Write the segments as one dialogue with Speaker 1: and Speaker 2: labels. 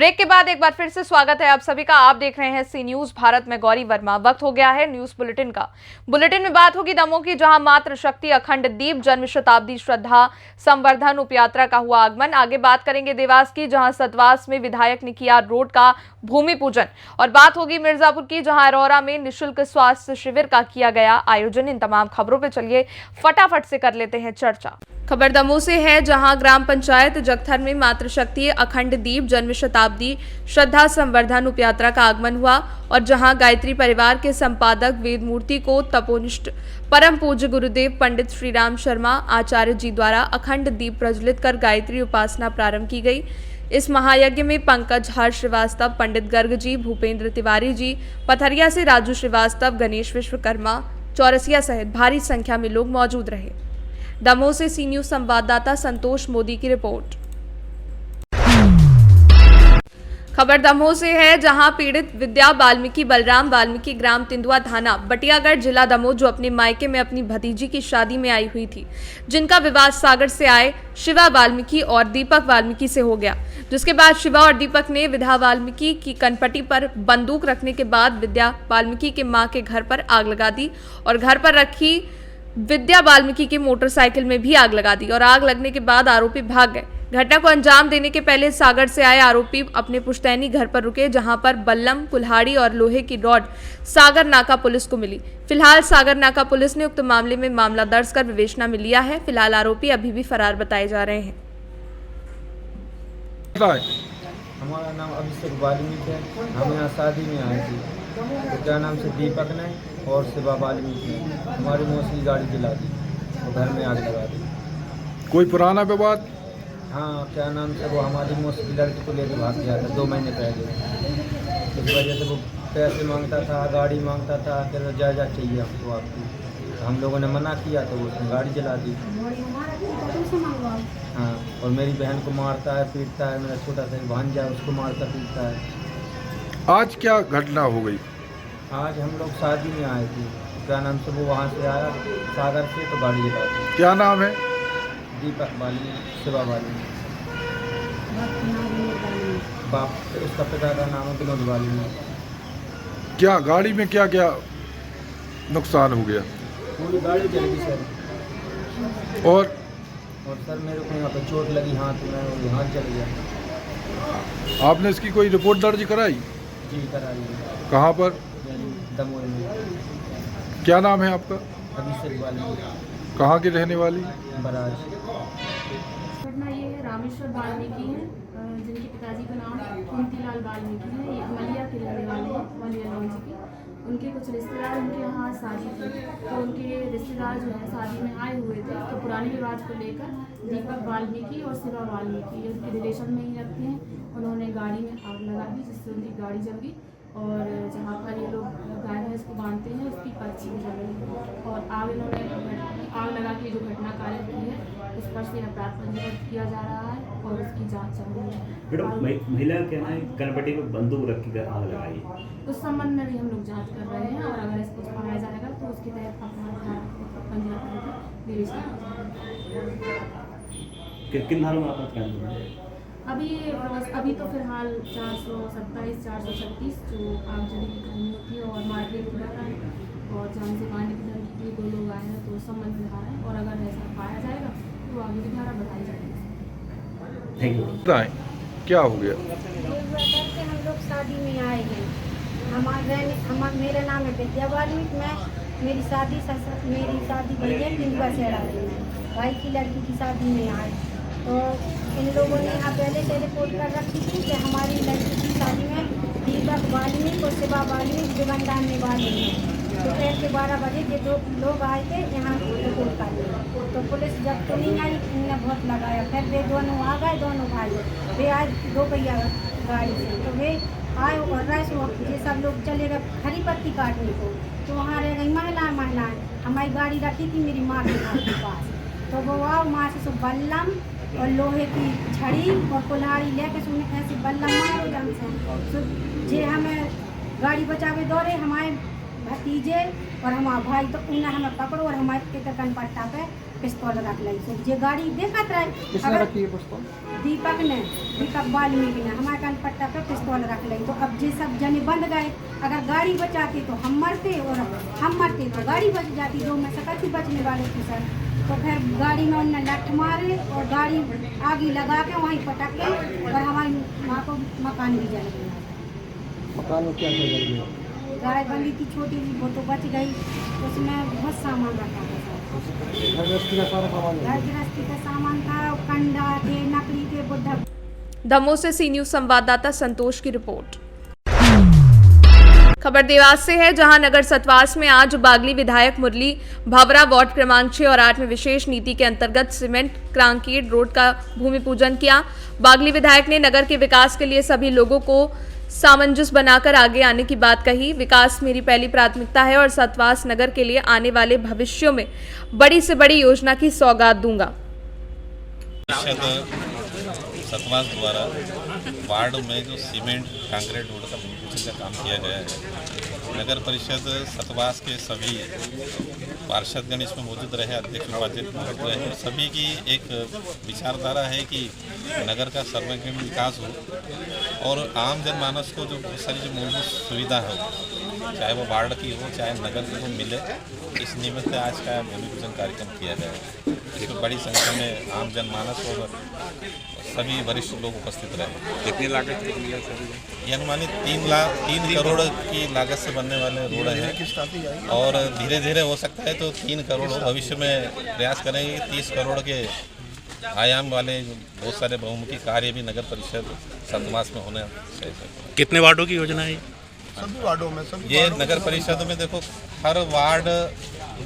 Speaker 1: Break के बाद एक बार फिर से स्वागत है आप सभी का। आप देख रहे हैं सी न्यूज भारत में गौरी वर्मा। वक्त हो गया है न्यूज बुलेटिन का। बुलेटिन में बात होगी दमोह की, जहां मातृ शक्ति अखंड दीप जन्म शताब्दी श्रद्धा संवर्धन उप यात्रा का हुआ आगमन। आगे बात करेंगे देवास की, जहां सतवास में विधायक ने किया रोड का भूमि पूजन। और बात होगी मिर्जापुर की, जहां अरोरा में निःशुल्क स्वास्थ्य शिविर का किया गया आयोजन। इन तमाम खबरों पर चलिए फटाफट से कर लेते हैं चर्चा। खबर दमोह से है, जहां ग्राम पंचायत जगथर में मातृशक्ति अखंड दीप जन्म शताब्दी श्रद्धा संवर्धन उप यात्रा का आगमन हुआ और जहां गायत्री परिवार के संपादक वेद मूर्ति को तपोनिष्ठ परम पूज्य गुरुदेव पंडित श्री राम शर्मा आचार्य जी द्वारा अखंड दीप प्रज्वलित कर गायत्री उपासना प्रारंभ की गई। इस महायज्ञ में पंकज हर श्रीवास्तव, पंडित गर्ग जी, भूपेंद्र तिवारी जी, पथरिया से राजू श्रीवास्तव, गणेश विश्वकर्मा, चौरसिया सहित भारी संख्या में लोग मौजूद रहे। दमोह से सी न्यूज संवाददाता संतोष मोदी की रिपोर्ट। खबर दमोह से है, जहां पीड़ित विद्या वाल्मीकि बलराम वाल्मीकि ग्राम तिंदुआ थाना बटियागढ़ जिला दमोह, जो अपने मायके में अपनी भतीजी की शादी में आई हुई थी, जिनका विवाह सागर से आए शिवा वाल्मीकि और दीपक वाल्मीकि से हो गया, जिसके बाद शिवा और दीपक ने विद्या वाल्मीकि की कनपटी पर बंदूक रखने के बाद विद्या वाल्मीकि के मां के घर पर आग लगा दी और घर पर रखी विद्या वाल्मीकि की मोटरसाइकिल में भी आग लगा दी और आग लगने के बाद आरोपी भाग गए। घटना को अंजाम देने के पहले सागर से आए आरोपी अपने पुश्तैनी घर पर रुके, जहां पर बल्लम, कुल्हाड़ी और लोहे की रॉड सागर नाका पुलिस को मिली। फिलहाल सागर नाका पुलिस ने उक्त मामले में मामला दर्ज कर विवेचना में लिया है। फिलहाल आरोपी अभी भी फरार बताए जा रहे हैं।
Speaker 2: हमारा नाम अभिषेक वाल्मीकि है। हम यहाँ शादी में आए थे, तो क्या नाम से दीपक ने और शिवा वाल्मीकि ने हमारी मौसी गाड़ी जला दी और घर में आग लगा दी।
Speaker 3: कोई पुराना विवाद?
Speaker 2: हाँ, क्या नाम से वो हमारी मौसी की लड़की को लेकर भाग गया था 2 महीने पहले। इस वजह से वो पैसे मांगता था, गाड़ी मांगता था, फिर जायदाद चाहिए हमको आपकी। तो हम लोगों ने मना किया तो उसने गाड़ी जला दी। हाँ, और मेरी बहन को मारता है, पीटता है। मेरा छोटा सा भांजा है, उसको मारता पीटता है।
Speaker 3: आज क्या घटना हो गई?
Speaker 2: आज हम लोग शादी में आए थे, क्या नाम से वो वहाँ से आया सागर से, तो गाड़ी जला दी।
Speaker 3: क्या नाम है?
Speaker 2: दीपक वाल्मीकि, शिवा वाल्मीकि। बाप उसका पिता का नाम है विनोद वाल्मीकि।
Speaker 3: क्या गाड़ी में क्या क्या नुकसान हो गया?
Speaker 2: पूरी गाड़ी जल गई सर।
Speaker 3: और
Speaker 2: सर मेरे को यहाँ पे चोट लगी हाथ में और हाथ जल गया।
Speaker 3: आपने इसकी कोई रिपोर्ट दर्ज कराई?
Speaker 2: जी कराई है।
Speaker 3: कहाँ पर?
Speaker 2: दमोह में।
Speaker 3: क्या नाम है आपका?
Speaker 2: अभिषेक वाल्मीकि।
Speaker 3: कहाँ की रहने वाली?
Speaker 2: बराज।
Speaker 4: घटना ये है, रामेश्वर वाल्मीकि हैं, जिनके पिताजी का नाम कुंतीलाल वाल्मीकि है। ये मलिया के रहने वाले हैं, मलिया लॉन्च के। उनके कुछ रिश्तेदार उनके यहाँ शादी थी, तो उनके रिश्तेदार जो है शादी में आए हुए थे, तो पुराने विवाद को लेकर दीपक वाल्मीकि और शिवा वाल्मीकि उनके रिलेशन में ही रखते हैं। उन्होंने गाड़ी में आग लगा दी, जिससे उनकी गाड़ी जल गई और जहाँ पर ये लोग गाय भैंस को बांधते हैं उसकी पर्ची भी जल गई और आग लगा के जो घटना कार्य की है, इस पर से अपराध पंजीबद्ध किया जा रहा है और उसकी जांच चल रही है।
Speaker 5: महिला का कहना है कनपटी में बंदूक रख के आग लगाई।
Speaker 4: उस संबंध में भी हम लोग जांच कर रहे हैं और अगर इसको पाया जाएगा तो उसके तहत अपराध पंजीबद्ध करके विवेचना
Speaker 5: किन धारों में आपराध कानून?
Speaker 4: अभी तो फिलहाल 427, 436 जो आगजनी की कहानी होती है और मारपीट की धारा है और जान से मारने की धमकी के लिए 2 लोग आए हैं, तो उस संबंध में धारा है और अगर ऐसा पाया जाएगा तो आगे की धारा बढ़ाई जाएगी।
Speaker 5: Thank you.
Speaker 3: क्या हो गया?
Speaker 6: हम लोग शादी में आए हैं। मेरा नाम है विद्या वाल्मीकि। मेरी शादी भई है तिंदुआ से भाई की लड़की की शादी में आए, तो इन लोगों ने यहाँ पहले से रिपोर्ट कर रखी थी कि हमारी लड़की की शादी में दीपक वाल्मीकि और शिवा वाल्मीकि जीवन डालने वाले हैं। दोपहर के 12 बजे ये 2 लोग आए थे यहाँ रिपोर्ट करने, तो पुलिस जब तो नहीं आई, इन्होंने बहुत लगाया। फिर वे दोनों आ गए, दोनों भाई वे आए 2 पहिया गाड़ी से, तो वे आए और राइस ये सब लोग चले गए हरी पत्ती काटने को, तो वहाँ रह गई महिलाएं। हमारी गाड़ी रखी थी मेरी माँ के घर के पास, तो वो आओ माँ से सब बल्लम और लोहे की छड़ी और कुल्हाड़ी लेके सुने ऐसे बल्लम मारो जंग से जे हमें गाड़ी बचावे दौड़े। हमारे भतीजे और हमारा भाई तो उन्हें हमें पकड़ो और हमारे के कन पट्टा पे पिस्तौल रख ली। तो जे गाड़ी देखत रहे दीपक वाल्मीकि ने हमारे कन पट्टा पे पिस्तौल रख ली। तो अब जे सब जने बंद गए, अगर गाड़ी बचाती तो हम मरते और हम मरते तो गाड़ी बच जाती। दो में से कथी बचने वाले थे सर। तो फिर गाड़ी में उन्होंने लठ मारे और गाड़ी आगे लगा के वहीं पटक के और हमारी माँ को मकान भी जल गया।
Speaker 2: मकान में क्या जल गया?
Speaker 6: गाय बंदी थी छोटी सी, वो तो बच गई। उसमें बहुत सामान रखा था सर। घर गृहस्थी का सामान था, कंडा थे, नकली थे, बुद्धा।
Speaker 1: दमोह से सी न्यूज संवाददाता संतोष की रिपोर्ट। खबर देवास से है, जहां नगर सतवास में आज बागली विधायक मुरली भावरा वार्ड क्रमांक 6 और 8 में विशेष नीति के अंतर्गत सीमेंट क्रांकेड रोड का भूमि पूजन किया। बागली विधायक ने नगर के विकास के लिए सभी लोगों को सामंजस्य बनाकर आगे आने की बात कही। विकास मेरी पहली प्राथमिकता है और सतवास नगर के लिए आने वाले भविष्यों में बड़ी से बड़ी योजना की सौगात दूंगा।
Speaker 7: सतवास द्वारा वार्ड में जो सीमेंट कंक्रीट रोड का भूमिपूजन का काम किया गया है, नगर परिषद सतवास के सभी पार्षदगण इसमें मौजूद रहे, अध्यक्ष उपाध्यक्ष मौजूद रहे। सभी की एक विचारधारा है कि नगर का सर्वांगीण विकास हो और आम जनमानस को जो बहुत सारी जो मूलभूत सुविधा हो, चाहे वो वार्ड की हो चाहे नगर की हो, मिले। इस निमित्त आज का भूमि पूजन कार्यक्रम किया गया है। इसमें बड़ी संख्या में आम जनमानस और सभी वरिष्ठ लोग उपस्थित रहे।
Speaker 3: कितनी लागत की है सर?
Speaker 7: ये अनुमानित 3 करोड़ की लागत से बनने वाले रोड है और धीरे धीरे हो सकता है तो 3 करोड़ भविष्य में प्रयास करेंगे। 30 करोड़ के आयाम वाले बहुत सारे बहुमुखी कार्य भी नगर परिषद सतवास में होने चाहिए।
Speaker 8: कितने वार्डों की योजना है?
Speaker 3: सभी वार्डों में
Speaker 7: ये नगर परिषद में देखो, हर वार्ड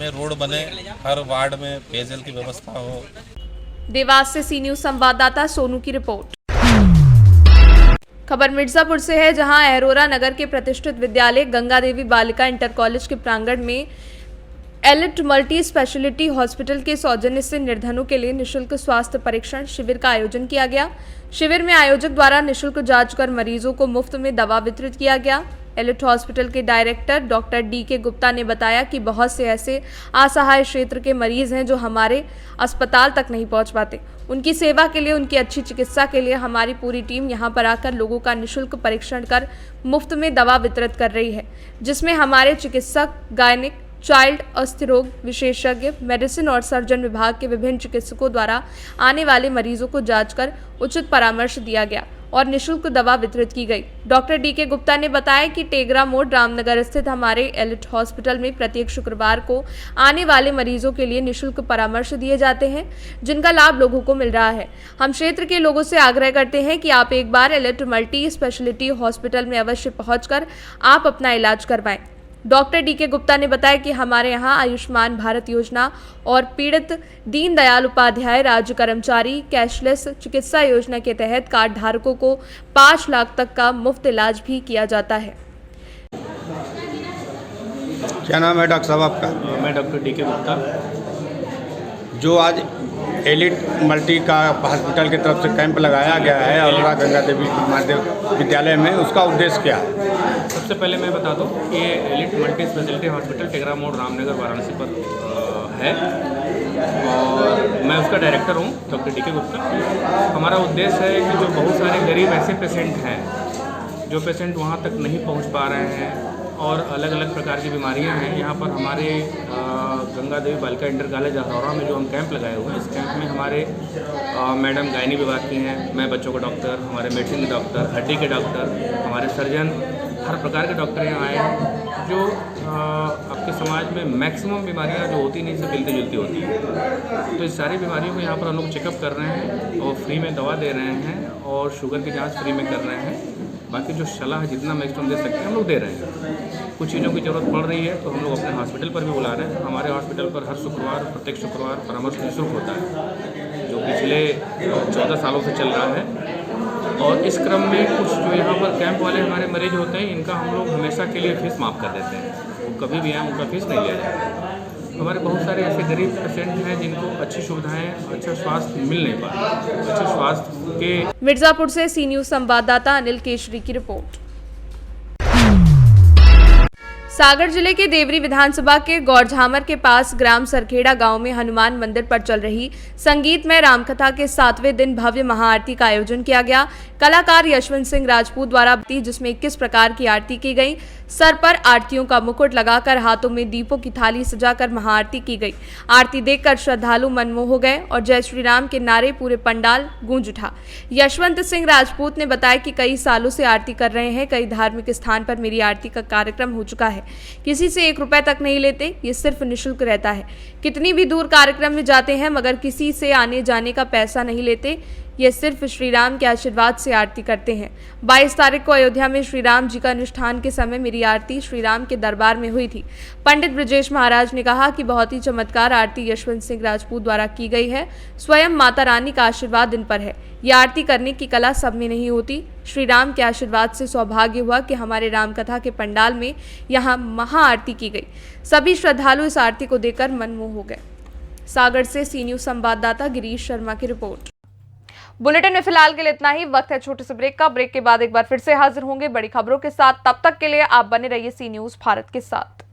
Speaker 7: में रोड बने, हर वार्ड में पेयजल की व्यवस्था हो।
Speaker 1: देवास से सी न्यूज संवाददाता सोनू की रिपोर्ट। खबर मिर्जापुर से है, जहां अरोरा नगर के प्रतिष्ठित विद्यालय गंगा देवी बालिका इंटर कॉलेज के प्रांगण में एलिट मल्टी स्पेशलिटी हॉस्पिटल के सौजन्य से निर्धनों के लिए निशुल्क स्वास्थ्य परीक्षण शिविर का आयोजन किया गया। शिविर में आयोजक द्वारा निशुल्क जांच कर मरीजों को मुफ्त में दवा वितरित किया गया। एलिट हॉस्पिटल के डायरेक्टर डॉक्टर डी.के. गुप्ता ने बताया कि बहुत से ऐसे असहाय क्षेत्र के मरीज हैं जो हमारे अस्पताल तक नहीं पहुंच पाते। उनकी सेवा के लिए, उनकी अच्छी चिकित्सा के लिए हमारी पूरी टीम यहां पर आकर लोगों का निःशुल्क परीक्षण कर मुफ्त में दवा वितरित कर रही है, जिसमें हमारे चिकित्सक, गायनिक, चाइल्ड अस्थि रोग विशेषज्ञ, मेडिसिन और सर्जन विभाग के विभिन्न चिकित्सकों द्वारा आने वाले मरीजों को जांच कर उचित परामर्श दिया गया और निःशुल्क दवा वितरित की गई। Doctor DK. गुप्ता ने बताया कि टेगरा मोड़ रामनगर स्थित हमारे एलिट हॉस्पिटल में प्रत्येक शुक्रवार को आने वाले मरीजों के लिए निःशुल्क परामर्श दिए जाते हैं, जिनका लाभ लोगों को मिल रहा है। हम क्षेत्र के लोगों से आग्रह करते हैं कि आप एक बार एलिट मल्टी स्पेशलिटी हॉस्पिटल में अवश्य पहुंचकर आप अपना इलाज करवाएं। Doctor DK. गुप्ता ने बताया कि हमारे यहाँ आयुष्मान भारत योजना और पीड़ित दीनदयाल उपाध्याय राज्य कर्मचारी कैशलेस चिकित्सा योजना के तहत कार्ड धारकों को 5 लाख तक का मुफ्त इलाज भी किया जाता है।
Speaker 2: क्या नाम है डॉक्टर साहब आपका?
Speaker 8: मैं डॉक्टर डी.के. गुप्ता।
Speaker 2: जो आज एलिट मल्टी का हॉस्पिटल की तरफ से कैंप लगाया गया है अरोरा गंगा देवी विद्यालय में, उसका उद्देश्य क्या है?
Speaker 8: सबसे पहले मैं बता दूं कि ये elite multi speciality hospital Tegra मोड़ रामनगर वाराणसी पर है और मैं उसका डायरेक्टर हूं, डॉक्टर डी.के. गुप्ता। हमारा उद्देश्य है कि जो बहुत सारे गरीब ऐसे पेशेंट हैं जो पेशेंट वहां तक नहीं पहुंच पा रहे हैं और अलग अलग प्रकार की बीमारियां हैं, यहाँ पर हमारे गंगा देवी बालिका इंटर कॉलेज अरोरा में जो हम कैंप लगाए हुए हैं, इस कैंप में हमारे मैडम गायनी विभाग की हैं, मैं बच्चों का डॉक्टर, हमारे मेडिसिन के डॉक्टर, हड्डी के डॉक्टर, हमारे सर्जन, हर प्रकार के डॉक्टर यहाँ आए हैं। जो आपके समाज में मैक्सिमम बीमारियाँ जो होती नहीं, से मिलती जुलती होती हैं, तो इस सारी बीमारियों को यहाँ पर हम लोग चेकअप कर रहे हैं और फ्री में दवा दे रहे हैं और शुगर की जाँच फ्री में कर रहे हैं। बाकी जो सलाह जितना मैक्सिमम दे सकते हैं हम लोग दे रहे हैं। कुछ चीज़ों की ज़रूरत पड़ रही है तो हम लोग अपने हॉस्पिटल पर भी बुला रहे हैं। हमारे हॉस्पिटल पर हर शुक्रवार, प्रत्येक शुक्रवार परामर्श निःशुल्क होता है, जो पिछले 14 सालों से चल रहा है। और इस क्रम में कुछ जो यहाँ पर कैंप वाले हमारे मरीज होते हैं, इनका हम लोग हमेशा के लिए फीस माफ़ कर देते हैं। वो कभी भी आए उनका फीस नहीं लिया जाएगा। हमारे बहुत सारे ऐसे गरीब पेशेंट हैं जिनको अच्छी सुविधाएं, अच्छा स्वास्थ्य मिल नहीं पाता। अच्छे स्वास्थ्य के
Speaker 1: मिर्जापुर से सी न्यूज संवाददाता अनिल केशरी की रिपोर्ट। सागर जिले के देवरी विधानसभा के गौरझामर के पास ग्राम सरखेड़ा गांव में हनुमान मंदिर पर चल रही संगीतमय रामकथा के 7वें दिन भव्य महाआरती का आयोजन किया गया। कलाकार यशवंत सिंह राजपूत द्वारा जिसमें 21 प्रकार की आरती की गई। सर पर आरतियों का मुकुट लगाकर हाथों में दीपों की थाली सजाकर महाआरती की गई। आरती देखकर श्रद्धालु मनमोह हो गए और जय श्री राम के नारे पूरे पंडाल गूंज उठा। यशवंत सिंह राजपूत ने बताया कि कई सालों से आरती कर रहे हैं। कई धार्मिक स्थान पर मेरी आरती का कार्यक्रम हो चुका है। किसी से 1 रुपए तक नहीं लेते, ये सिर्फ निःशुल्क रहता है। कितनी भी दूर कार्यक्रम में जाते हैं मगर किसी से आने जाने का पैसा नहीं लेते। ये सिर्फ श्री राम के आशीर्वाद से आरती करते हैं। 22 तारीख को अयोध्या में श्री राम जी का अनुष्ठान के समय मेरी आरती श्री राम के दरबार में हुई थी। पंडित ब्रजेश महाराज ने कहा कि बहुत ही चमत्कार आरती यशवंत सिंह राजपूत द्वारा की गई है। स्वयं माता रानी का आशीर्वाद इन पर है। ये आरती करने की कला सब में नहीं होती। श्री राम के आशीर्वाद से सौभाग्य हुआ कि हमारे रामकथा के पंडाल में यहाँ महाआरती की गई। सभी श्रद्धालु इस आरती को देखकर मनमोह हो गए। सागर से सी न्यूज संवाददाता गिरीश शर्मा की रिपोर्ट। बुलेटिन में फिलहाल के लिए इतना ही। वक्त है छोटे से ब्रेक का। ब्रेक के बाद एक बार फिर से हाजिर होंगे बड़ी खबरों के साथ। तब तक के लिए आप बने रहिए सी न्यूज भारत के साथ।